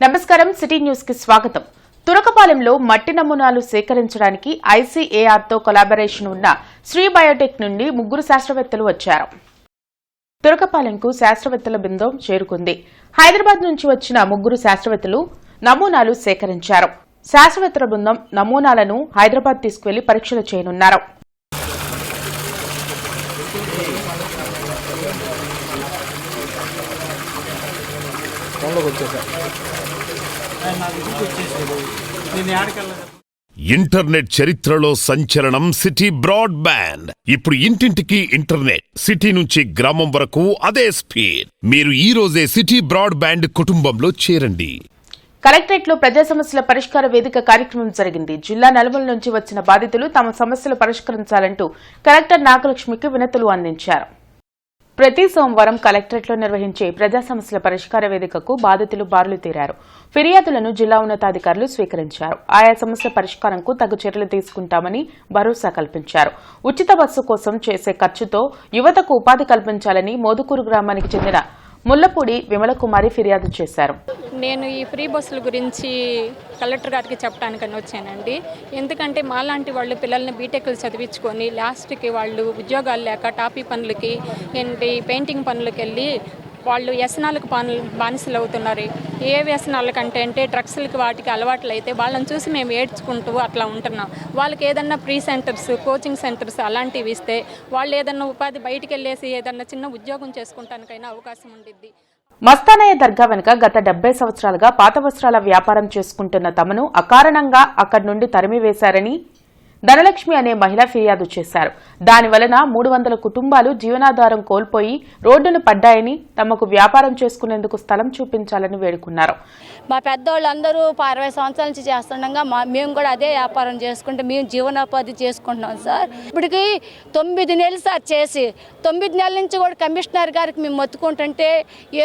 నమస్కారం city news కి స్వాగతం. తురకపాలెంలో మట్టి నమూనాలు సేకరించడానికి ICAR తో కొలాబరేషన్ ఉన్న శ్రీ బయోటెక్ నుండి ముగ్గురు శాస్త్రవేత్తలు వచ్చారు. తురకపాలెంకు శాస్త్రవేత్తల బృందం చేరుకుంది. హైదరాబాద్ నుంచి వచ్చిన ముగ్గురు శాస్త్రవేత్తలు నమూనాలు సేకరించారు. శాస్త్రవేత్తల బృందం నమూనాలను హైదరాబాద్ తీసుకువెళ్లి పరీక్షలు చేయనున్నారు. ఇంటర్నెట్ చరిత్రలో సంచలనం సిటీ బ్రాడ్బ్యాండ్. ఇప్పుడు ఇంటింటికి ఇంటర్నెట్, సిటీ నుంచి గ్రామం వరకు అదే స్పీడ్. మీరు ఈ రోజే సిటీ బ్రాడ్బ్యాండ్ కుటుంబంలో చేరండి. కలెక్టరేట్లో ప్రజా సమస్యల పరిష్కార వేదిక కార్యక్రమం జరిగింది. జిల్లా నలుమూల నుంచి వచ్చిన బాధితులు తమ సమస్యలు పరిష్కరించాలంటూ కలెక్టర్ నాగలక్ష్మికి వినతులు అందించారు. ప్రతి సోమవారం కలెక్టరేట్లో నిర్వహించే ప్రజా సమస్యల పరిష్కార వేదికకు బాధితులు బారులు తీరారు. ఫిర్యాదులను జిల్లా ఉన్నతాధికారులు స్వీకరించారు. ఆయా సమస్య పరిష్కారంకు తగు చర్యలు తీసుకుంటామని భరోసా కల్పించారు. ఉచిత బస్సు కోసం చేసే ఖర్చుతో యువతకు ఉపాధి కల్పించాలని మోదుకూరు గ్రామానికి చెందిన ముల్లపూడి విమలకుమారి ఫిర్యాదు చేశారు. నేను ఈ ఫ్రీ బస్సుల గురించి కలెక్టర్ గారికి చెప్పడానికని వచ్చానండి. ఎందుకంటే మాలాంటి వాళ్ళు పిల్లల్ని బీటెక్లు చదివించుకొని లాస్ట్కి వాళ్ళు ఉద్యోగాలు లేక టాపీ పనులకి ఏంటి పెయింటింగ్ పనులకి వెళ్ళి వాళ్ళు వ్యసనాలకు బానిసలు అవుతున్నారు. ఏ వ్యసనాలకంటే అంటే డ్రగ్స్లకి వాటికి అలవాట్లు అయితే వాళ్ళని చూసి మేము ఏడ్చుకుంటూ అట్లా ఉంటున్నాం. వాళ్ళకి ఏదన్నా ప్రీ సెంటర్స్, కోచింగ్ సెంటర్స్ అలాంటివి ఇస్తే వాళ్ళు ఏదన్నా ఉపాధి బయటికి వెళ్ళేసి ఏదన్నా చిన్న ఉద్యోగం చేసుకుంటానికైనా అవకాశం ఉండిద్ది. మస్తానయ్య దర్గా వెనుక గత 70 సంవత్సరాలుగా పాత వస్త్రాల వ్యాపారం చేసుకుంటున్న తమను అకారణంగా అక్కడి నుండి తరిమివేశారని ధనలక్ష్మి అనే మహిళ ఫిర్యాదు చేశారు. దానివలన 300 కుటుంబాలు జీవనాధారం కోల్పోయి రోడ్డును పడ్డాయని, తమకు వ్యాపారం చేసుకునేందుకు స్థలం చూపించాలని వేడుకున్నారు. మా పెద్దవాళ్ళందరూ 60 సంవత్సరాల నుంచి చేస్తుండగా మేము కూడా అదే వ్యాపారం చేసుకుంటే మేము జీవనోపాధి చేసుకుంటున్నాం సార్. ఇప్పటికి 9 నెలలు సార్ చేసి 9 నెలల నుంచి కూడా కమిషనర్ గారికి మేము మొత్తుకుంటుంటే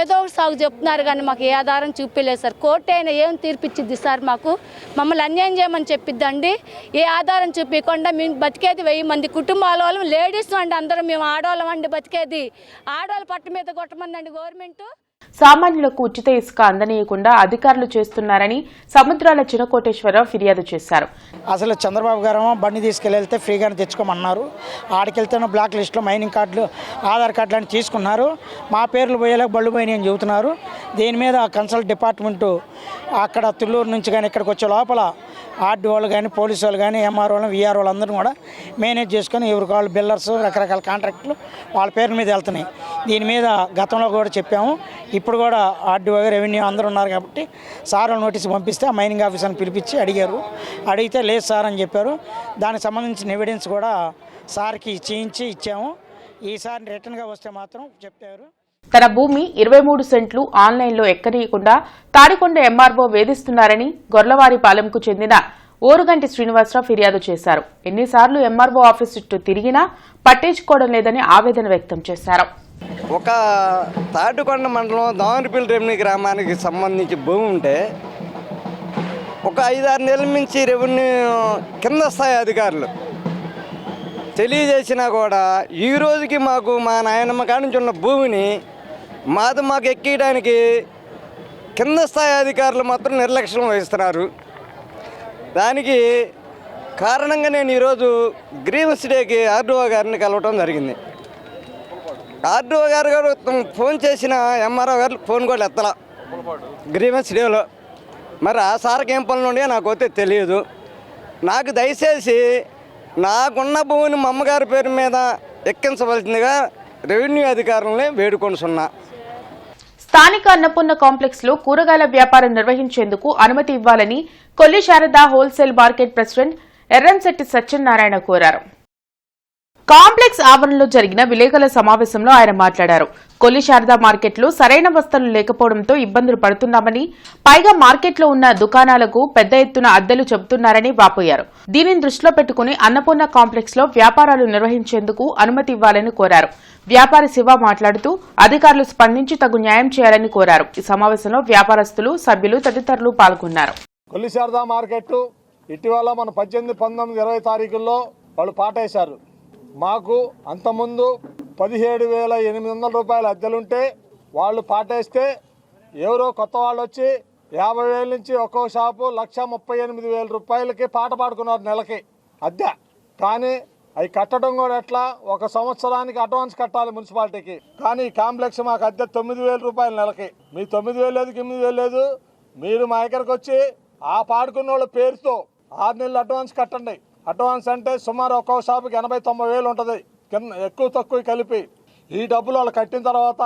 ఏదో ఒక సాగు చెప్తున్నారు కానీ మాకు ఏ ఆధారం చూపించలేదు సార్. కోర్టు అయినా ఏం తీర్పిచ్చిద్ది సార్? మమ్మల్ని అన్యాయం చేయమని చెప్పిద్దండి. ఏ ఆధారం చూపించకుండా మేము బతికేది 1000 మంది కుటుంబాల వాళ్ళం, లేడీస్ అండి, అందరం మేము ఆడవాళ్ళం అండి బతికేది. ఆడవాళ్ళ పట్టు మీద కొట్టమందండి గవర్నమెంట్. సామాన్యులకు ఉచిత ఇసుక అందనీయకుండా అధికారులు చేస్తున్నారని సముద్రాల చినకోటేశ్వరరావు ఫిర్యాదు చేశారు. అసలు చంద్రబాబు గారు బండి తీసుకెళ్తే ఫ్రీగానే తెచ్చుకోమన్నారు. ఆడికెళ్తేనో బ్లాక్ లిస్టులో మైనింగ్ కార్డులు, ఆధార్ కార్డులు అని తీసుకున్నారు. మా పేర్లు పోయేలాగా బళ్ళు పోయినాయి అని చెబుతున్నారు. దీని మీద కన్సల్ట్ డిపార్ట్మెంటు అక్కడ తుళ్ళూరు నుంచి కానీ ఇక్కడికి వచ్చే లోపల ఆర్డీ వాళ్ళు కానీ, పోలీసు వాళ్ళు కానీ, MR వాళ్ళు, VR వాళ్ళు అందరూ కూడా మేనేజ్ చేసుకొని ఎవరికి వాళ్ళు బిల్లర్స్, రకరకాల కాంట్రాక్టులు వాళ్ళ పేరు మీద వెళ్తున్నాయి. దీని మీద గతంలో కూడా చెప్పాము. ఇప్పుడు కూడా ఆర్డీఓ, రెవెన్యూ అందరూ ఉన్నారు కాబట్టి సార్ నోటీసు పంపిస్తే ఆ మైనింగ్ ఆఫీసర్ని పిలిపించి అడిగితే లేదు సార్ అని చెప్పారు. దానికి సంబంధించిన ఎవిడెన్స్ కూడా సార్కి ఇచ్చాము. ఈసారి రిటర్న్గా వస్తే మాత్రం చెప్పారు. తన భూమి 23 సెంట్లు ఆన్లైన్లో ఎక్కనీయకుండా తాడికొండ MRO వేధిస్తున్నారని గొర్లవారిపాలెంకు చెందిన ఓరుగంటి శ్రీనివాసరావు ఫిర్యాదు చేశారు. ఎన్నిసార్లు MRO ఆఫీసు చుట్టూ తిరిగినా పట్టించుకోవడం లేదని ఆవేదన వ్యక్తం చేశారు. ఒక తాటికొండ మండలం దామరపల్లి రెవెన్యూ గ్రామానికి సంబంధించి భూమి ఉంటే ఒక 5-6 నెలల నుంచి రెవెన్యూ కింద స్థాయి అధికారులు తెలియజేసినా కూడా ఈ రోజుకి మాకు మా నాయనమ్మ కాడి నుంచి ఉన్న భూమిని మాకు ఎక్కియడానికి కింద స్థాయి అధికారులు మాత్రం నిర్లక్ష్యం వహిస్తున్నారు. దానికి కారణంగా నేను ఈరోజు గ్రీవెన్స్ డేకి ఆర్డీఓ గారిని కలవటం జరిగింది. ఆర్డీఓ గారు ఫోన్ చేసిన MRO గారు ఫోన్ కూడా ఎత్తలా గ్రీవెన్స్ డేలో. మరి ఆ సార్కి ఏం పనులు ఉన్నాయో నాకు అయితే తెలియదు. నాకు దయచేసి నాకున్న భూమిని మా అమ్మగారి పేరు మీద ఎక్కించవలసిందిగా రెవెన్యూ అధికారులని వేడుకొనుచున్నా. స్థానిక అన్నపూర్ణ కాంప్లెక్స్ లో కూరగాయల వ్యాపారం నిర్వహించేందుకు అనుమతి ఇవ్వాలని Kolli Sharada wholesale market president Erramsetti Satyanarayana కోరారు. కాంప్లెక్స్ ఆవరణలో జరిగిన విలేకరుల సమావేశంలో ఆయన మాట్లాడారు. కొల్లి శారదా మార్కెట్లో సరైన వసతులు లేకపోవడంతో ఇబ్బందులు పడుతున్నామని, పైగా మార్కెట్లో ఉన్న దుకాణాలకు పెద్ద ఎత్తున అద్దెలు చెబుతున్నారని వాపోయారు. దీనిని దృష్టిలో పెట్టుకుని అన్నపూర్ణ కాంప్లెక్స్ లో వ్యాపారాలు నిర్వహించేందుకు అనుమతి ఇవ్వాలని కోరారు. వ్యాపారి శివ మాట్లాడుతూ అధికారులు స్పందించి తగు న్యాయం చేయాలని కోరారు. ఈ సమావేశంలో వ్యాపారస్తులు, సభ్యులు తదితరులు పాల్గొన్నారు. కొల్లి శారదా మార్కెట్ ఇటీవల మన 18, 19, 20 తారీఖుల్లో వాళ్ళు పాటేశారు. మాకు అంతకుముందు 17,800 రూపాయల అద్దెలుంటే వాళ్ళు పాటేస్తే ఎవరో కొత్త వాళ్ళు వచ్చి 50,000 నుంచి ఒక్కో షాపు 1,38,000 రూపాయలకి పాట పాడుకున్నారు నెలకి అద్దె. కానీ అవి కట్టడం కూడా ఎట్లా, 1 సంవత్సరానికి అడ్వాన్స్ కట్టాలి మున్సిపాలిటీకి. కానీ ఈ కాంప్లెక్స్ మాకు అద్దె 9,000 రూపాయలు నెలకి. మీ 9,000 లేదు, 8,000 లేదు. మీరు మా దగ్గరకు వచ్చి ఆ పాడుకున్న వాళ్ళ పేరుతో 6 నెలలు అడ్వాన్స్ కట్టండి. అడ్వాన్స్ అంటే సుమారు ఒక్కో షాపుకి 80,000-90,000 ఉంటుంది, కింద ఎక్కువ తక్కువ కలిపి. ఈ డబ్బులు వాళ్ళు కట్టిన తర్వాత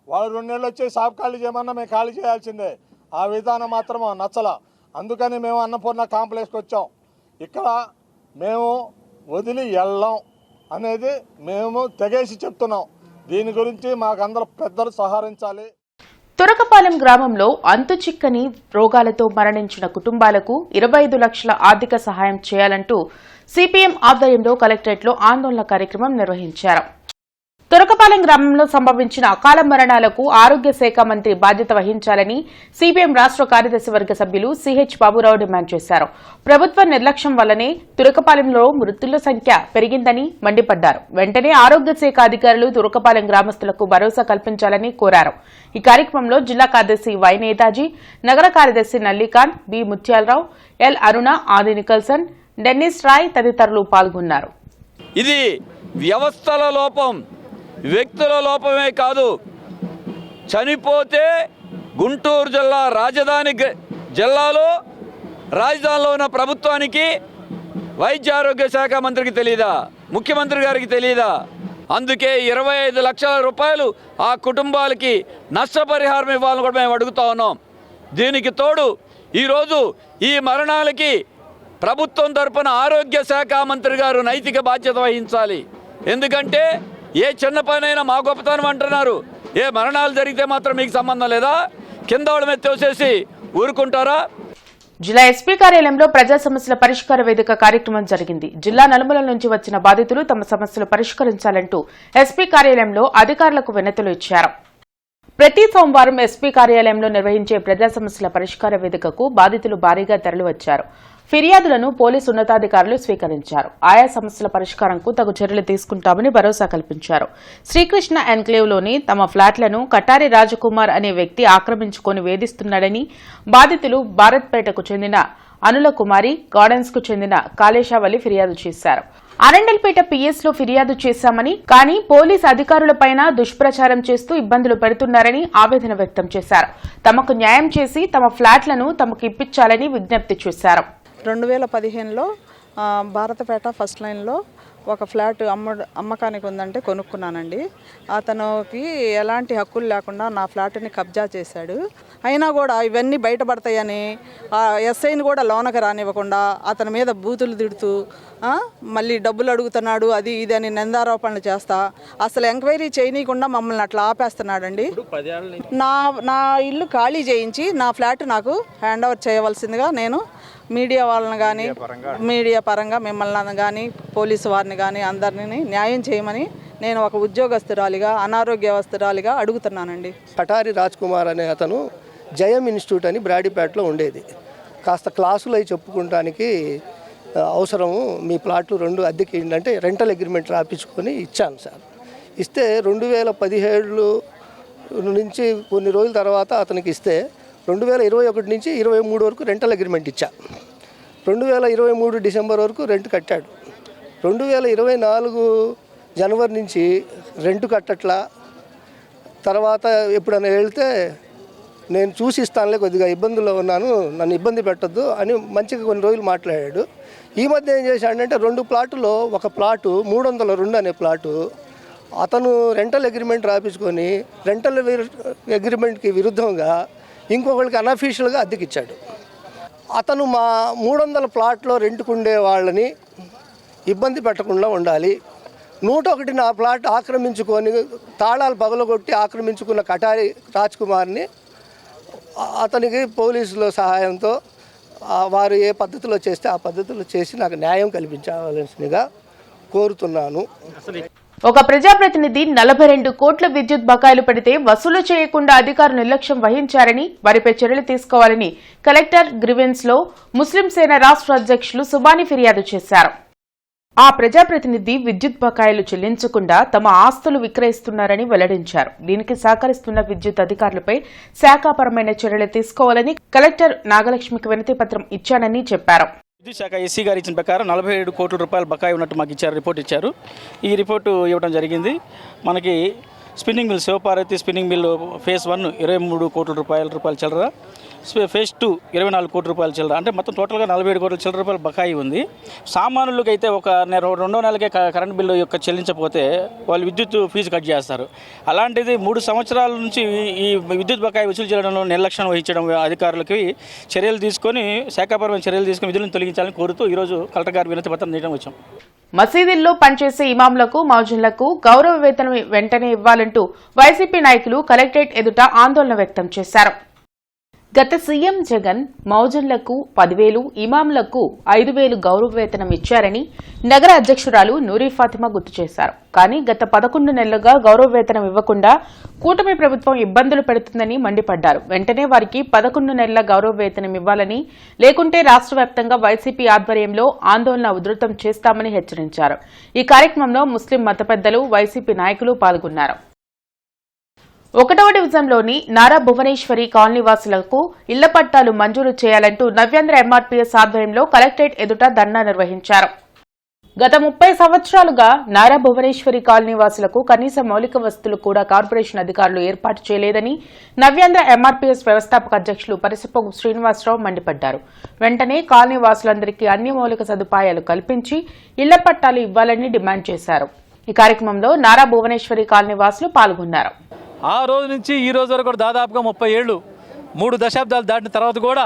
వాళ్ళు 2 నెలలు వచ్చి షాప్ ఖాళీ చేయమన్నా మేము ఖాళీ చేయాల్సిందే. ఆ విధానం మాత్రం నచ్చల. అందుకని మేము అన్నపూర్ణ కాంప్లెక్స్కి వచ్చాం. ఇక్కడ మేము వదిలి వెళ్ళాం అనేది మేము తెగేసి చెప్తున్నాం. దీని గురించి మాకందరూ పెద్దలు సహకరించాలి. తురకపాలెం గ్రామంలో అంతుచిక్కని రోగాలతో మరణించిన కుటుంబాలకు 25 లక్షల ఆర్థిక సహాయం చేయాలంటూ సిపిఎం ఆధ్వర్యంలో కలెక్టరేట్లో ఆందోళన కార్యక్రమం నిర్వహించారు. తురకపాలెం గ్రామంలో సంభవించిన అకాల మరణాలకు ఆరోగ్య శాఖ మంత్రి బాధ్యత వహించాలని సిపిఎం రాష్ట్ర కార్యదర్శి వర్గ సభ్యులు సిహెచ్ బాబురావు డిమాండ్ చేశారు. ప్రభుత్వ నిర్లక్ష్యం వల్లనే తురకపాలెంలో మృతుల సంఖ్య పెరిగిందని మండిపడ్డారు. వెంటనే ఆరోగ్య శాఖ అధికారులు తురకపాలెం గ్రామస్తులకు భరోసా కల్పించాలని కోరారు. ఈ కార్యక్రమంలో జిల్లా కార్యదర్శి వై నేతాజీ, నగర కార్యదర్శి నల్లికాన్, బి ముత్యాలరావు, ఎల్ అరుణ, ఆది నికల్సన్, డెన్నిస్ రాయ్ తదితరులు పాల్గొన్నారు. ఇది వ్యవస్థల లోపం, వ్యక్తుల లోపమే కాదు. చనిపోతే గుంటూరు జిల్లా రాజధాని జిల్లాలో రాజధానిలో ఉన్న ప్రభుత్వానికి వైద్య ఆరోగ్య శాఖ మంత్రికి తెలియదా, ముఖ్యమంత్రి గారికి తెలియదా? అందుకే 25 లక్షల రూపాయలు ఆ కుటుంబాలకి నష్టపరిహారం ఇవ్వాలని కూడా మేము అడుగుతా ఉన్నాం. దీనికి తోడు ఈరోజు ఈ మరణాలకి ప్రభుత్వం తరపున ఆరోగ్య శాఖ మంత్రి గారు నైతిక బాధ్యత వహించాలి. ఎందుకంటే ఏ చిన్న పనైనా మా గొప్పతనం అంటున్నారు. ఏ మరణాలు జరిగితే మాత్రం మీకు సంబంధం లేదా? కింద వాళ్ళ మీద తోసేసి ఊరుకుంటారా? జిల్లా ఎస్పీ కార్యాలయంలో ప్రజా సమస్యల పరిష్కార వేదిక కార్యక్రమం జరిగింది. జిల్లా నలుమూలల నుంచి వచ్చిన బాధితులు తమ సమస్యలు పరిష్కరించాలంటూ ఎస్పీ కార్యాలయంలో అధికారులకు వినతులు ఇచ్చారు. ప్రతి సోమవారం ఎస్పీ కార్యాలయంలో నిర్వహించే ప్రజా సమస్యల పరిష్కార వేదికకు బాధితులు భారీగా తరలివచ్చారు. ఫిర్యాదులను పోలీసు ఉన్నతాధికారులు స్వీకరించారు. ఆయా సమస్యల పరిష్కారంకు తగు చర్యలు తీసుకుంటామని భరోసా కల్పించారు. శ్రీకృష్ణ ఎన్క్లేవ్లోని తమ ఫ్లాట్లను కటారి రాజకుమార్ అనే వ్యక్తి ఆక్రమించుకుని వేధిస్తున్నాడని బాధితులు భారత్పేటకు చెందిన అనుల కుమారి, గార్డెన్స్ కు చెందిన కాళేశావళి ఫిర్యాదు చేశారు. అరండల్పేట పిఎస్ లో ఫిర్యాదు చేశామని, కానీ పోలీసు అధికారులపైన దుష్ప్రచారం చేస్తూ ఇబ్బందులు పెడుతున్నారని ఆవేదన వ్యక్తం చేశారు. తమకు న్యాయం చేసి తమ ఫ్లాట్లను తమకు ఇప్పించాలని విజ్ఞప్తి చేశారు. 2015లో భారతపేట ఫస్ట్ లైన్లో ఒక ఫ్లాట్ అమ్మకానికి ఉందంటే కొనుక్కున్నానండి. అతనికి ఎలాంటి హక్కులు లేకుండా నా ఫ్లాట్ని కబ్జా చేశాడు. అయినా కూడా ఇవన్నీ బయటపడతాయని ఎస్ఐని కూడా లోనకి రానివ్వకుండా అతని మీద బూతులు తిడుతూ మళ్ళీ డబ్బులు అడుగుతున్నాడు, అది ఇది అని నిందారోపణలు చేస్తా అసలు ఎంక్వైరీ చేయనీయకుండా మమ్మల్ని అట్లా ఆపేస్తున్నాడండి. నా ఇల్లు ఖాళీ చేయించి నా ఫ్లాట్ నాకు హ్యాండ్ ఓవర్ చేయవలసిందిగా నేను మీడియా వాళ్ళని కానీ, మీడియా పరంగా మిమ్మల్ని కానీ, పోలీసు వారిని కానీ అందరినీ న్యాయం చేయమని నేను ఒక ఉద్యోగస్తురాలిగా, అనారోగ్యవస్తురాలిగా అడుగుతున్నానండి. కటారి రాజ్ కుమార్ అనే అతను జయం ఇన్స్టిట్యూట్ అని బ్రాడీపేటలో ఉండేది. కాస్త క్లాసులు అవి చెప్పుకోవడానికి అవసరము మీ ప్లాట్లు 2 అద్దెకి ఏంటంటే రెంటల్ అగ్రిమెంట్ రాపించుకొని ఇచ్చాను సార్. ఇస్తే 2017 నుంచి కొన్ని రోజుల తర్వాత అతనికి ఇస్తే 2021 నుంచి 23 వరకు రెంటల్ అగ్రిమెంట్ ఇచ్చా. 2023 డిసెంబర్ వరకు రెంట్ కట్టాడు. 2024 జనవరి నుంచి రెంట్ కట్టట్లా. తర్వాత ఎప్పుడైనా వెళ్తే నేను చూసి ఇస్తానులే, కొద్దిగా ఇబ్బందుల్లో ఉన్నాను, నన్ను ఇబ్బంది పెట్టద్దు అని మంచిగా కొన్ని రోజులు మాట్లాడాడు. ఈ మధ్య ఏం చేశాడంటే 2 ప్లాటులో ఒక ప్లాటు 302 అనే ప్లాటు అతను రెంటల్ అగ్రిమెంట్ రాపించుకొని రెంటల్ అగ్రిమెంట్కి విరుద్ధంగా ఇంకొకరికి అన్అఫీషియల్గా అద్దెకిచ్చాడు. అతను మా 300 ప్లాట్లో రెంట్కుండే వాళ్ళని ఇబ్బంది పెట్టకుండా ఉండాలి. 101 నా ప్లాట్ ఆక్రమించుకొని తాళాలు పగలగొట్టి ఆక్రమించుకున్న కటారి రాజ్ కుమార్ని అతనికి పోలీసుల సహాయంతో వారు ఏ పద్ధతిలో చేస్తే ఆ పద్ధతిలో చేసి నాకు న్యాయం కల్పించవలసిందిగా కోరుతున్నాను. ఒక ప్రజాప్రతినిధి 42 కోట్ల విద్యుత్ బకాయిలు పెడితే వసూలు చేయకుండా అధికారులు నిర్లక్ష్యం వహించారని, వారిపై చర్యలు తీసుకోవాలని కలెక్టర్ గ్రీవెన్స్ లో ముస్లిం సేన రాష్ట్ర అధ్యక్షులు సుబాని ఫిర్యాదు చేశారు. ఆ ప్రజాప్రతినిధి విద్యుత్ బకాయిలు చెల్లించకుండా తమ ఆస్తులు విక్రయిస్తున్నారని వెల్లడించారు. దీనికి సహకరిస్తున్న విద్యుత్ అధికారులపై శాఖాపరమైన చర్యలు తీసుకోవాలని కలెక్టర్ నాగలక్ష్మికి వినతి పత్రం ఇచ్చానని చెప్పారు. విద్యుత్ శాఖ ఎస్సీ గారు ఇచ్చిన ప్రకారం 47 కోట్ల రూపాయల బకాయి ఉన్నట్టు మాకు ఇచ్చారు, రిపోర్ట్ ఇచ్చారు. ఈ రిపోర్టు ఇవ్వడం జరిగింది. మనకి spinning mill Shivaparvati spinning mill phase 1 23 కోట్ల రూపాయల చిల్లర, ఫేజ్ 2 24 కోట్ల రూపాయల చిల్లర, అంటే మొత్తం టోటల్గా 47 కోట్ల చిల్లర రూపాయల బకాయి ఉంది. సామాన్యులకి అయితే ఒక రెండో నెలకే కరెంట్ బిల్లు యొక్క చెల్లించకపోతే వాళ్ళు విద్యుత్ ఫీజు కట్ చేస్తారు. అలాంటిది 3 సంవత్సరాల నుంచి ఈ విద్యుత్ బకాయి వసూలు చేయడంలో నిర్లక్ష్యం వహించడం అధికారులకి చర్యలు తీసుకొని శాఖాపరమైన చర్యలు తీసుకొని విధులను తొలగించాలని కోరుతూ ఈరోజు కలెక్టర్ గారి వినతి పత్రం చేయడం వచ్చాం. మసీదుల్లో పనిచేసే ఇమాంలకు మౌజన్లకు గౌరవ వేతనం వెంటనే ఇవ్వాలంటూ వైసీపీ నాయకులు కలెక్టరేట్ ఎదుట ఆందోళన వ్యక్తం చేశారు. గత సీఎం జగన్ మౌజన్లకు 10,000, ఇమాంలకు 5,000 గౌరవ వేతనం ఇచ్చారని నగర అధ్యక్షురాలు నూరీ ఫాతిమా గుర్తు చేశారు. కానీ గత 11 నెలలుగా గౌరవ వేతనం ఇవ్వకుండా కూటమి ప్రభుత్వం ఇబ్బందులు పెడుతుందని మండిపడ్డారు. వెంటనే వారికి 11 నెలల గౌరవ వేతనం ఇవ్వాలని, లేకుంటే రాష్ట్ర వ్యాప్తంగా వైసీపీ ఆధ్వర్యంలో ఆందోళన ఉధృతం చేస్తామని హెచ్చరించారు. ఈ కార్యక్రమంలో ముస్లిం మత పెద్దలు, వైసీపీ నాయకులు పాల్గొన్నారు. 1వ డివిజన్లోని నారా భువనేశ్వరి కాలనీవాసులకు ఇళ్ల పట్టాలు మంజూరు చేయాలంటూ నవ్యాంధ్ర ఎంఆర్పీఎస్ ఆధ్వర్యంలో కలెక్టరేట్ ఎదుట ధర్నా నిర్వహించారు. గత 30 సంవత్సరాలుగా నారా భువనేశ్వరి కాలనీవాసులకు కనీస మౌలిక వసతులు కూడా కార్పొరేషన్ అధికారులు ఏర్పాటు చేయలేదని నవ్యాంధ్ర ఎంఆర్పీఎస్ వ్యవస్థాపక అధ్యక్షులు పరిసపగు శ్రీనివాసరావు మండిపడ్డారు. వెంటనే కాలనీవాసులందరికీ అన్ని మౌలిక సదుపాయాలు కల్పించి ఇళ్ల పట్టాలు ఇవ్వాలని డిమాండ్ చేశారు. ఈ కార్యక్రమంలో నారా భువనేశ్వరి కాలనీవాసులు పాల్గొన్నారు. ఆ రోజు నుంచి ఈ రోజు వరకు కూడా దాదాపుగా 30 ఏళ్ళు, 3 దశాబ్దాలు దాటిన తర్వాత కూడా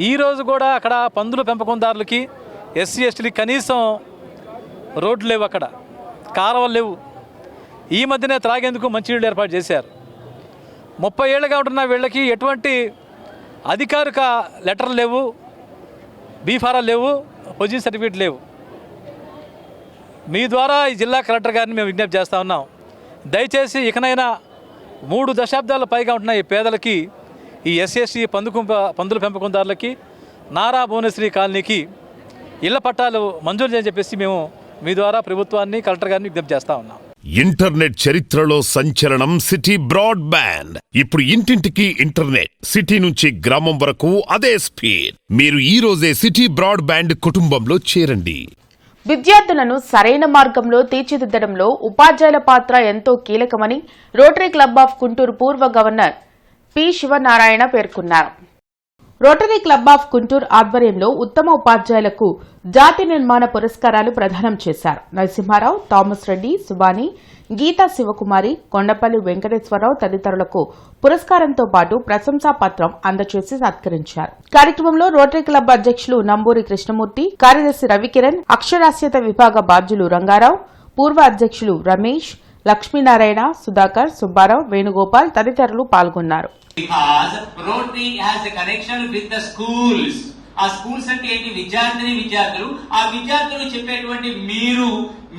ఈరోజు కూడా అక్కడ పందుల పెంపకందారులకి, ఎస్సీ ఎస్టీలకి కనీసం రోడ్లు లేవు, అక్కడ కాలువలు లేవు. ఈ మధ్యనే త్రాగేందుకు మంచినీళ్ళు ఏర్పాటు చేశారు. 30 ఏళ్ళుగా ఉంటున్న వీళ్ళకి ఎటువంటి అధికారిక లెటర్లు లేవు, బీఫారాలు లేవు, పొజిషన్ సర్టిఫికేట్ లేవు. మీ ద్వారా ఈ జిల్లా కలెక్టర్ గారిని మేము విజ్ఞప్తి చేస్తూ ఉన్నాం. దయచేసి ఇకనైనా 3 దశాబ్దాల పైగా ఉంటున్న ఈ పేదలకి, ఈ ఎస్సీ పందుల పెంపకందారులకి, నారా భువనేశ్వరి కాలనీకి ఇళ్ల పట్టాలు మంజూరు చేయని చెప్పేసి మేము మీ ద్వారా ప్రభుత్వాన్ని, కలెక్టర్ గారిని విజ్ఞప్తి చేస్తా ఉన్నాం. ఇంటర్నెట్ చరిత్రలో సంచలనం సిటీ బ్రాడ్బ్యాండ్. ఇప్పుడు ఇంటింటికి ఇంటర్నెట్, సిటీ నుంచి గ్రామం వరకు అదే స్పీడ్. మీరు ఈ రోజే సిటీ బ్రాడ్బ్యాండ్ కుటుంబంలో చేరండి. విద్యార్థులను సరైన మార్గంలో తీర్చిదిద్దడంలో ఉపాధ్యాయుల పాత్ర ఎంతో కీలకమని రోటరీ క్లబ్ ఆఫ్ గుంటూరు పూర్వ గవర్నర్ పి శివనారాయణ పేర్కొన్నారు. రోటరీ క్లబ్ ఆఫ్ గుంటూరు ఆధ్వర్యంలో ఉత్తమ ఉపాధ్యాయులకు జాతి నిర్మాణ పురస్కారాలు ప్రదానం చేశారు. నరసింహారావు, థామస్ రెడ్డి, సుబాని, గీతా శివకుమారి, కొండపల్లి వెంకటేశ్వరరావు తదితరులకు పురస్కారంతో పాటు ప్రశంసా పత్రం అందజేసి సత్కరించారు. కార్యక్రమంలో రోటరీ క్లబ్ అధ్యక్షులు నంబూరి కృష్ణమూర్తి, కార్యదర్శి రవికిరణ్, అక్షరాస్యత విభాగ బాధ్యులు రంగారావు, పూర్వ అధ్యక్షులు రమేష్, లక్ష్మీనారాయణ, సుధాకర్, సుబ్బారావు, వేణుగోపాల్ తదితరులు పాల్గొన్నారు. ఆ స్కూల్స్ అంటే ఏంటి? విద్యార్థులు. ఆ విద్యార్థులు చెప్పేటువంటి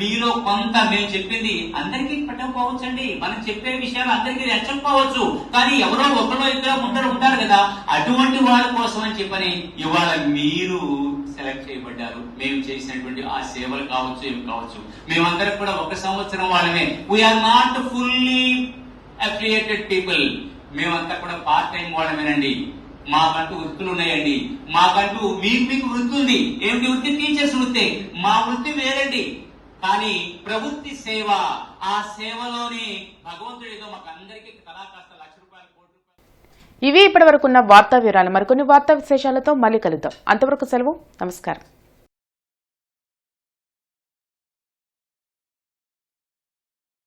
మీలో కొంత మేము చెప్పింది అందరికీ పట్టకపోవచ్చండి. మనం చెప్పే విషయాలు అందరికీ నచ్చకపోవచ్చు. కానీ ఎవరో ఒకరో ఇద్దరు ఉంటారు కదా, అటువంటి వాళ్ళ కోసం అని చెప్పని ఇవాళ మీరు సెలెక్ట్ చేయబడ్డారు. మేము చేసినటువంటి ఆ సేవలు కావచ్చు, ఏమి కావచ్చు. మేమందరం కూడా 1 సంవత్సరం వాళ్ళమే. We are not fully affiliated people. మేమంతా కూడా పార్ట్ టైం వాళ్ళమేనండి. మాకంటూ వృత్తులు ఉన్నాయండి. మాకంటూ మీకు వృత్తి ఉంది. ఏమిటి వృత్తి? టీచర్స్ వృత్తి. మా వృత్తి వేరండి. కానీ ప్రవృత్తి సేవ, ఆ సేవలోని భగవంతుడు ఏదో మాకు అందరికీ కళాకాస్త ₹1,00,000 కోటి. ఇవి ఇప్పటి వరకున్న వార్తా వివరాలు. మరికొన్ని వార్తా విశేషాలతో మళ్ళీ కలుద్దాం. అంతవరకు సెలవు. నమస్కారం.